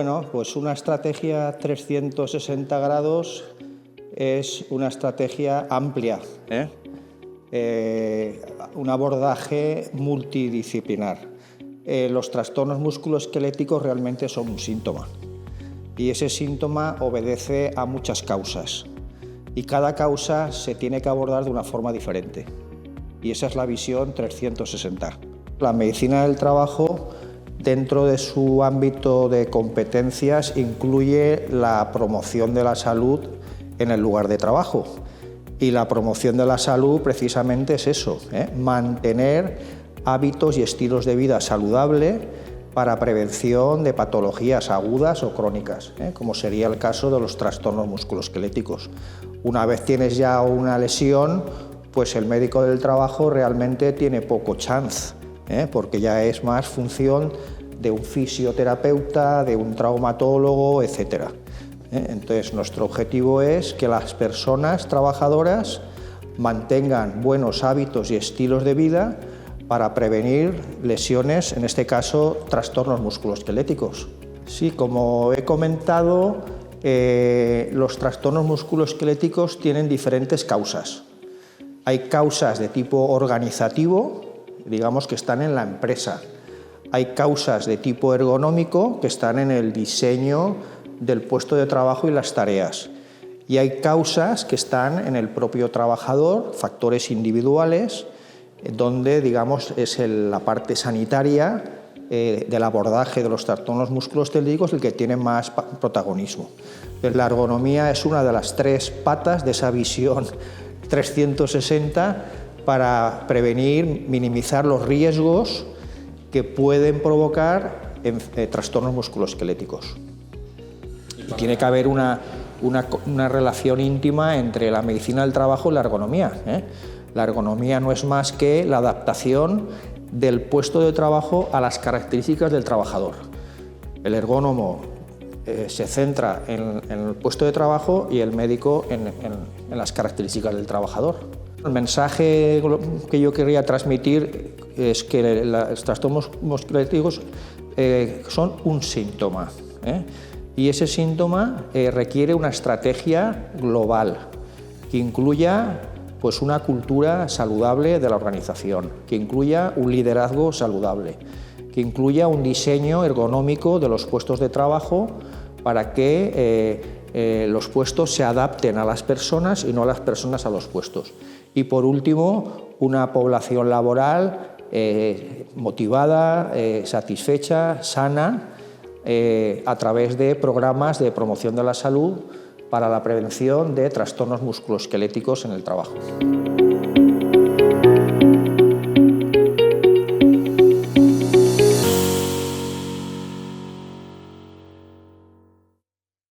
Bueno, pues una estrategia 360 grados es una estrategia amplia, un abordaje multidisciplinar. Los trastornos musculoesqueléticos realmente son un síntoma y ese síntoma obedece a muchas causas y cada causa se tiene que abordar de una forma diferente y esa es la visión 360. La medicina del trabajo, dentro de su ámbito de competencias, incluye la promoción de la salud en el lugar de trabajo. Y la promoción de la salud precisamente es eso, mantener hábitos y estilos de vida saludable para prevención de patologías agudas o crónicas, como sería el caso de los trastornos musculoesqueléticos. Una vez tienes ya una lesión, pues el médico del trabajo realmente tiene poco chance, porque ya es más función de un fisioterapeuta, de un traumatólogo, etc. Entonces, nuestro objetivo es que las personas trabajadoras mantengan buenos hábitos y estilos de vida para prevenir lesiones, en este caso, trastornos musculoesqueléticos. Sí, como he comentado, los trastornos musculoesqueléticos tienen diferentes causas. Hay causas de tipo organizativo, digamos que están en la empresa. Hay causas de tipo ergonómico que están en el diseño del puesto de trabajo y las tareas. Y hay causas que están en el propio trabajador, factores individuales, donde digamos es la parte sanitaria del abordaje de los trastornos musculoesqueléticos el que tiene más protagonismo. La ergonomía es una de las tres patas de esa visión 360 para prevenir, minimizar los riesgos que pueden provocar trastornos musculoesqueléticos. Y tiene que haber una relación íntima entre la medicina del trabajo y la ergonomía. La ergonomía no es más que la adaptación del puesto de trabajo a las características del trabajador. El ergónomo se centra en el puesto de trabajo y el médico en las características del trabajador. El mensaje que yo quería transmitir es que los trastornos musculoesqueléticos son un síntoma, y ese síntoma requiere una estrategia global que incluya pues, una cultura saludable de la organización, que incluya un liderazgo saludable, que incluya un diseño ergonómico de los puestos de trabajo para que los puestos se adapten a las personas y no a las personas a los puestos. Y por último, una población laboral motivada, satisfecha, sana, a través de programas de promoción de la salud para la prevención de trastornos musculoesqueléticos en el trabajo.